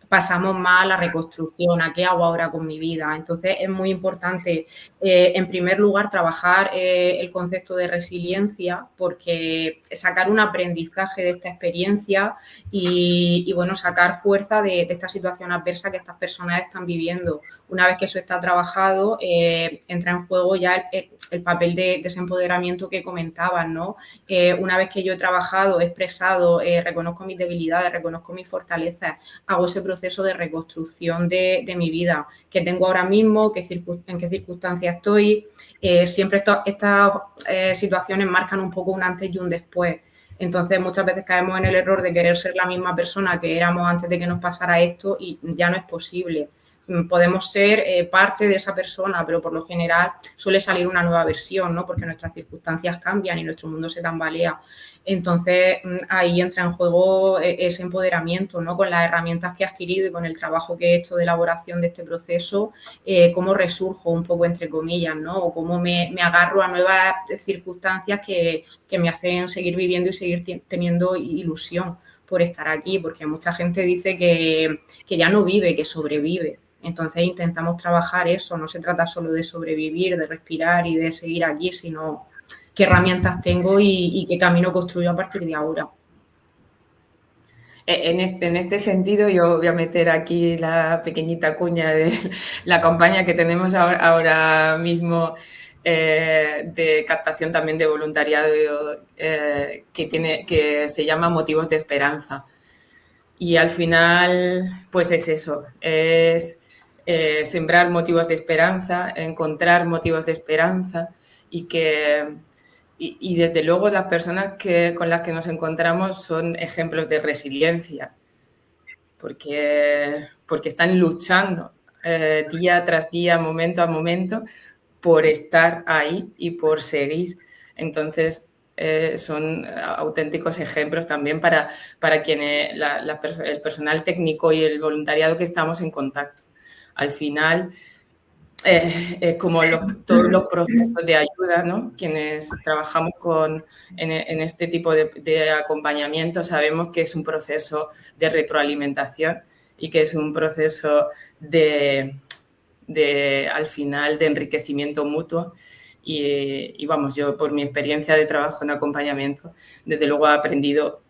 pasamos más a la reconstrucción, a qué hago ahora con mi vida. Entonces, es muy importante, en primer lugar, trabajar el concepto de resiliencia, porque sacar un aprendizaje de esta experiencia y bueno, sacar fuerza de esta situación adversa que estas personas están viviendo. Una vez que eso está trabajado, entra en juego ya el papel de ese empoderamiento que comentaban, ¿no? Una vez que yo he trabajado, he expresado, reconozco mis debilidades, reconozco mis fortalezas, hago ese proceso de reconstrucción de mi vida, que tengo ahora mismo, en qué circunstancias estoy. Siempre estas situaciones marcan un poco un antes y un después. Entonces, muchas veces caemos en el error de querer ser la misma persona que éramos antes de que nos pasara esto y ya no es posible. Podemos ser parte de esa persona, pero por lo general suele salir una nueva versión, ¿no? Porque nuestras circunstancias cambian y nuestro mundo se tambalea. Entonces, ahí entra en juego ese empoderamiento, ¿no? Con las herramientas que he adquirido y con el trabajo que he hecho de elaboración de este proceso, cómo resurjo un poco, entre comillas, ¿no? O cómo me agarro a nuevas circunstancias que me hacen seguir viviendo y seguir teniendo ilusión por estar aquí, porque mucha gente dice que ya no vive, que sobrevive. Entonces intentamos trabajar eso, no se trata solo de sobrevivir, de respirar y de seguir aquí, sino qué herramientas tengo y qué camino construyo a partir de ahora. En este sentido, yo voy a meter aquí la pequeñita cuña de la campaña que tenemos ahora mismo de captación también de voluntariado que se llama Motivos de Esperanza. Y al final, pues es eso, es sembrar motivos de esperanza, encontrar motivos de esperanza y desde luego las personas con las que nos encontramos son ejemplos de resiliencia, porque están luchando día tras día, momento a momento, por estar ahí y por seguir. Entonces, son auténticos ejemplos también para quienes el personal técnico y el voluntariado que estamos en contacto. Al final, como todos los procesos de ayuda, ¿no? Quienes trabajamos en este tipo de acompañamiento sabemos que es un proceso de retroalimentación y que es un proceso al final, de enriquecimiento mutuo. Y vamos, yo por mi experiencia de trabajo en acompañamiento, desde luego he aprendido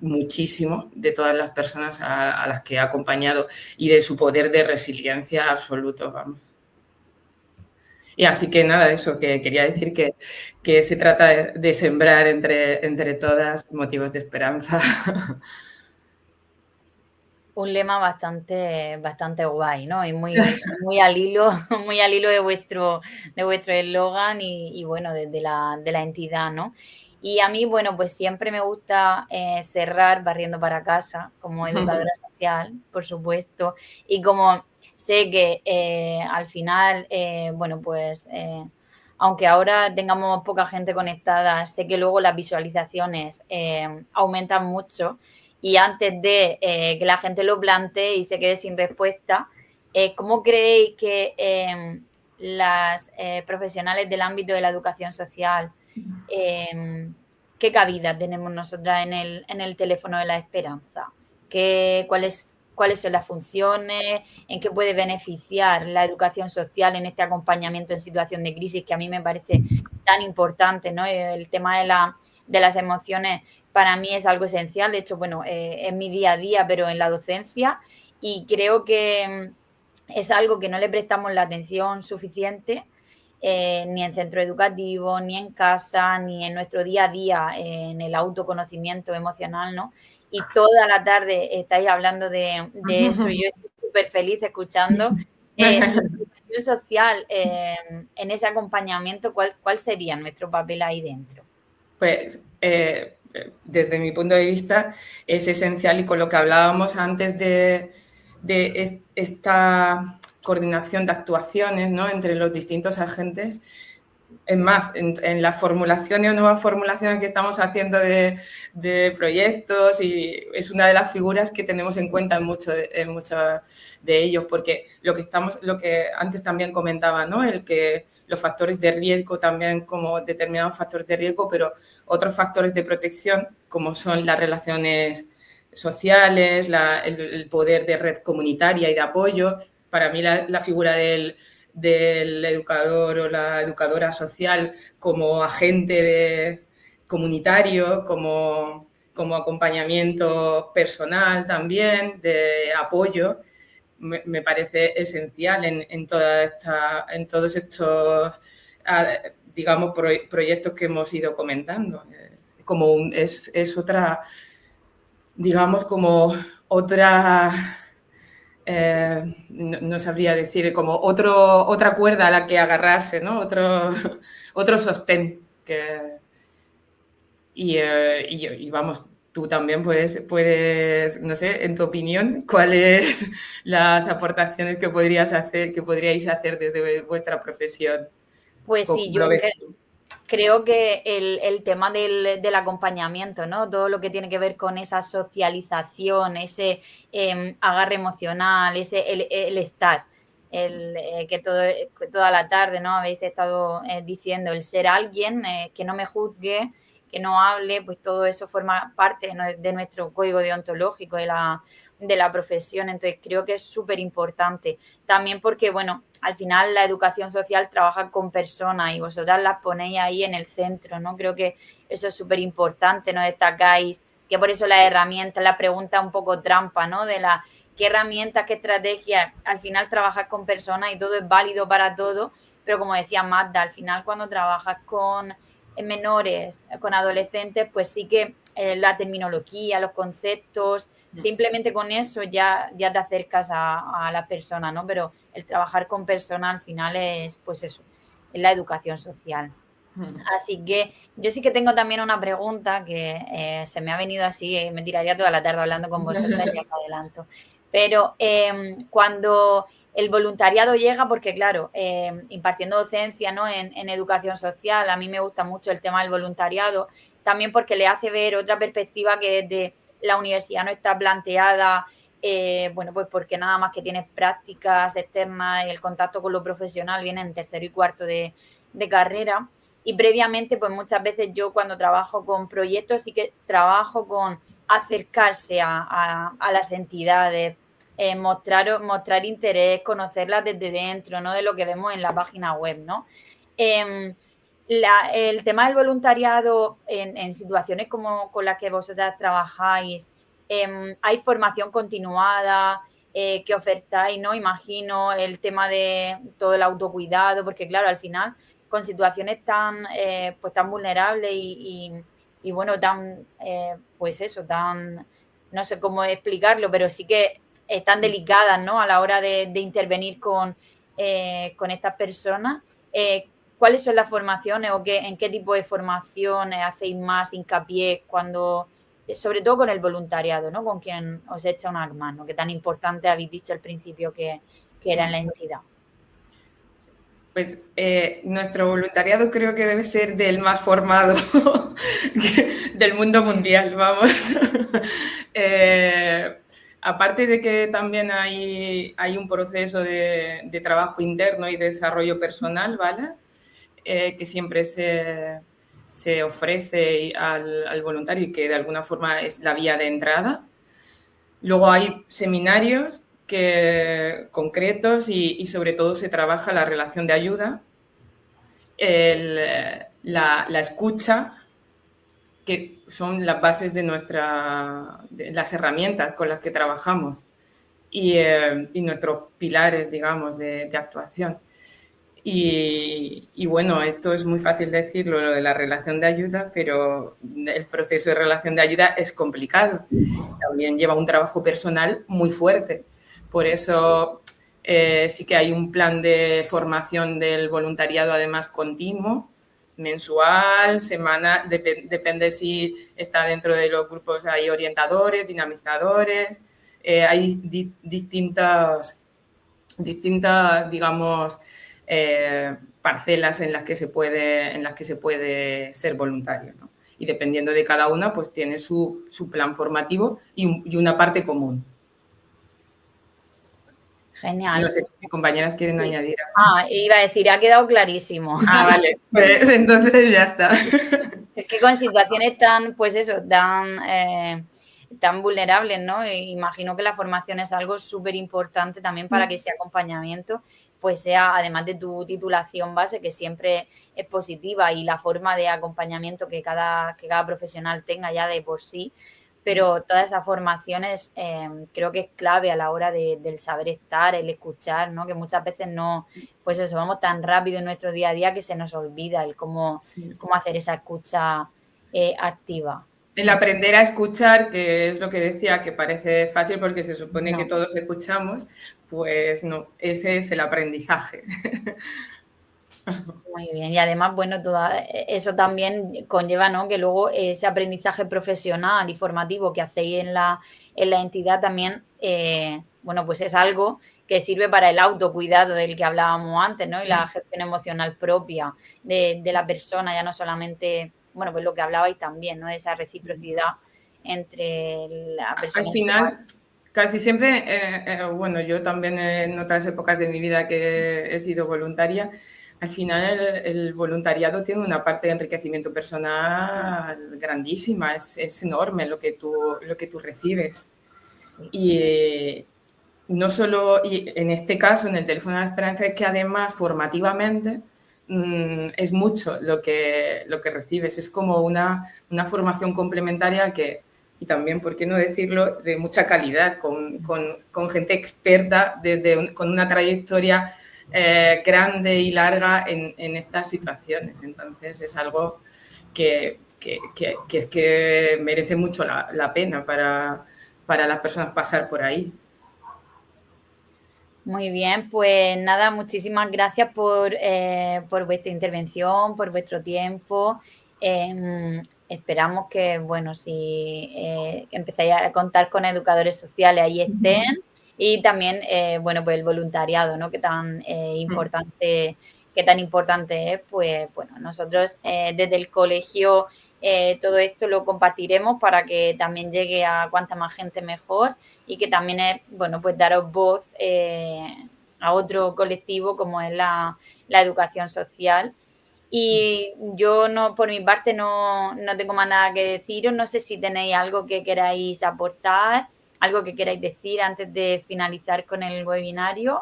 muchísimo de todas las personas a las que he acompañado y de su poder de resiliencia absoluto, vamos. Y así que nada, eso que quería decir que se trata de sembrar entre todas motivos de esperanza. Un lema bastante guay, ¿no? Y muy al hilo, muy al hilo de vuestro eslogan y bueno, de la entidad, ¿no? Y a mí, bueno, pues siempre me gusta cerrar barriendo para casa como educadora social, por supuesto, y como sé que al final, bueno, pues aunque ahora tengamos poca gente conectada, sé que luego las visualizaciones aumentan mucho y antes de que la gente lo plantee y se quede sin respuesta, ¿cómo creéis que las profesionales del ámbito de la educación social, qué cabida tenemos nosotras en el teléfono de la esperanza? ¿Cuáles son las funciones? ¿En qué puede beneficiar la educación social en este acompañamiento en situación de crisis que a mí me parece tan importante, ¿no? El tema de las emociones para mí es algo esencial, de hecho, bueno, en mi día a día, pero en la docencia, y creo que es algo que no le prestamos la atención suficiente, ni en centro educativo, ni en casa, ni en nuestro día a día, en el autoconocimiento emocional, ¿no? Y toda la tarde estáis hablando de eso y yo estoy súper feliz escuchando. La educación social, en ese acompañamiento, ¿cuál sería nuestro papel ahí dentro? Pues desde mi punto de vista es esencial y con lo que hablábamos antes de esta coordinación de actuaciones, ¿no?, entre los distintos agentes. Es más, en las formulaciones o nuevas formulaciones que estamos haciendo de proyectos, y es una de las figuras que tenemos en cuenta en muchos de ellos, porque lo que antes también comentaba, ¿no?, el que los factores de riesgo también como determinados factores de riesgo, pero otros factores de protección como son las relaciones sociales, el poder de red comunitaria y de apoyo. Para mí la figura del educador o la educadora social como agente comunitario, como acompañamiento personal también, de apoyo, me parece esencial en todos estos, digamos, proyectos que hemos ido comentando. Es otra, digamos, como otra... no sabría decir, como otra cuerda a la que agarrarse, ¿no? Otro sostén. Y vamos, tú también puedes, no sé, en tu opinión, ¿cuáles las aportaciones que podríais hacer desde vuestra profesión? Pues ¿Cómo sí, lo ves tú? creo que el tema del acompañamiento, ¿no? Todo lo que tiene que ver con esa socialización, ese agarre emocional, el estar, que toda la tarde, ¿no? Habéis estado diciendo, el ser alguien que no me juzgue, que no hable, pues todo eso forma parte, ¿no?, de nuestro código deontológico de la profesión. Entonces creo que es súper importante. También porque, bueno, al final la educación social trabaja con personas y vosotras las ponéis ahí en el centro, ¿no? Creo que eso es súper importante, ¿no? Destacáis que por eso las herramientas, la pregunta un poco trampa, ¿no? Qué herramientas, qué estrategias, al final trabajas con personas y todo es válido para todo, pero como decía Magda, al final cuando trabajas con menores, con adolescentes, pues sí que la terminología, los conceptos, simplemente con eso ya te acercas a la persona, ¿no? Pero el trabajar con personas al final es, pues eso, es la educación social. Así que yo sí que tengo también una pregunta que se me ha venido así, me tiraría toda la tarde hablando con vosotras, ya que adelanto. Pero cuando el voluntariado llega, porque claro, impartiendo docencia, ¿no?, en educación social, a mí me gusta mucho el tema del voluntariado, también porque le hace ver otra perspectiva que desde la universidad no está planteada, bueno, pues porque nada más que tienes prácticas externas y el contacto con lo profesional viene en tercero y cuarto de carrera. Y previamente, pues muchas veces yo cuando trabajo con proyectos sí que trabajo con acercarse a las entidades, mostrar interés, conocerlas desde dentro, no de lo que vemos en la página web, ¿no? El tema del voluntariado en situaciones como con las que vosotras trabajáis, hay formación continuada, que ofertáis, ¿no? Imagino el tema de todo el autocuidado, porque claro, al final con situaciones tan, pues tan vulnerables y bueno, tan, pues eso, tan, no sé cómo explicarlo, pero sí que están delicadas, ¿no? A la hora de intervenir con estas personas. ¿Cuáles son las formaciones o en qué tipo de formaciones hacéis más hincapié cuando, sobre todo con el voluntariado, ¿no? Con quien os echa una mano, que tan importante habéis dicho al principio que era en la entidad? Pues nuestro voluntariado creo que debe ser del más formado del mundo mundial, vamos. Aparte de que también hay un proceso de trabajo interno y desarrollo personal, ¿vale? Que siempre se ofrece al voluntario y que de alguna forma es la vía de entrada. Luego hay seminarios concretos y sobre todo se trabaja la relación de ayuda, la escucha, que son las bases de las herramientas con las que trabajamos y nuestros pilares, digamos, de actuación. Y bueno, esto es muy fácil decirlo, lo de la relación de ayuda, pero el proceso de relación de ayuda es complicado. También lleva un trabajo personal muy fuerte. Por eso sí que hay un plan de formación del voluntariado, además continuo, mensual, semanal, depende si está dentro de los grupos, hay orientadores, dinamizadores, hay distintas, digamos, parcelas en las que se puede ser voluntario, ¿no? Y dependiendo de cada una, pues tiene su plan formativo y una parte común. Genial. No sé si mis compañeras quieren añadir algo. Iba a decir, ha quedado clarísimo. Vale, pues entonces ya está. Es que con situaciones tan, pues eso, tan vulnerables, ¿no? Imagino que la formación es algo súper importante también para que ese acompañamiento pues sea, además de tu titulación base, que siempre es positiva, y la forma de acompañamiento que cada profesional tenga ya de por sí, pero todas esas formaciones creo que es clave a la hora del saber estar, el escuchar, ¿no? Que muchas veces no, pues eso, vamos tan rápido en nuestro día a día que se nos olvida el cómo hacer esa escucha activa. El aprender a escuchar, que es lo que decía, que parece fácil porque se supone que todos escuchamos, pues no, ese es el aprendizaje. Muy bien, y además, bueno, eso también conlleva, ¿no? Que luego ese aprendizaje profesional y formativo que hacéis en la entidad también, bueno, pues es algo que sirve para el autocuidado del que hablábamos antes, ¿no? Y la gestión emocional propia de la persona, ya no solamente, bueno, pues lo que hablabais también, ¿no? Esa reciprocidad entre la persona. Al final, casi siempre, bueno, yo también en otras épocas de mi vida que he sido voluntaria, al final el voluntariado tiene una parte de enriquecimiento personal grandísima, es enorme lo que tú recibes. Y no solo, y en este caso, en el Teléfono de la Esperanza, es que además formativamente es mucho lo que recibes, es como una formación complementaria y también, ¿por qué no decirlo?, de mucha calidad, con gente experta, con una trayectoria grande y larga en estas situaciones. Entonces es algo que es que merece mucho la pena para las personas pasar por ahí. Muy bien, pues nada, muchísimas gracias por vuestra intervención, por vuestro tiempo. Esperamos que, bueno, si empezáis a contar con educadores sociales, ahí estén. Y también, bueno, pues el voluntariado, ¿no? Que tan importante es, pues bueno, nosotros desde el colegio todo esto lo compartiremos para que también llegue a cuanta más gente mejor, y que también es, bueno, pues daros voz a otro colectivo como es la educación social. Y yo por mi parte no tengo más nada que deciros. No sé si tenéis algo que queráis aportar, algo que queráis decir antes de finalizar con el webinario.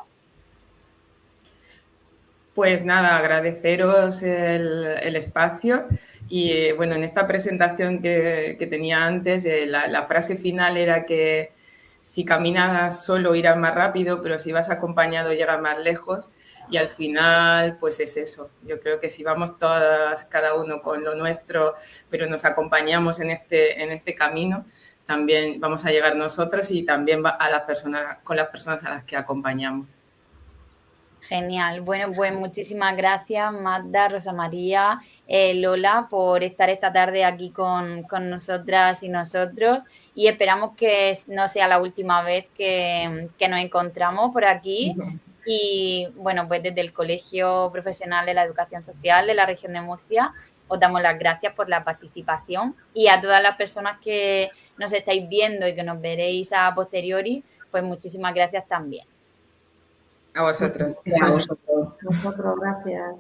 Pues nada, agradeceros el espacio y bueno, en esta presentación que tenía antes, la frase final era que si caminas solo irás más rápido, pero si vas acompañado llegas más lejos y al final pues es eso. Yo creo que si vamos todas, cada uno con lo nuestro, pero nos acompañamos en este camino, también vamos a llegar nosotros y también a las personas, con las personas a las que acompañamos. Genial. Bueno, pues muchísimas gracias, Magda, Rosa María, Lola, por estar esta tarde aquí con nosotras y nosotros. Y esperamos que no sea la última vez que nos encontramos por aquí. Y bueno, pues desde el Colegio Profesional de la Educación Social de la región de Murcia, os damos las gracias por la participación. Y a todas las personas que nos estáis viendo y que nos veréis a posteriori, pues muchísimas gracias también. A vosotros. A vosotros. Nosotros, gracias.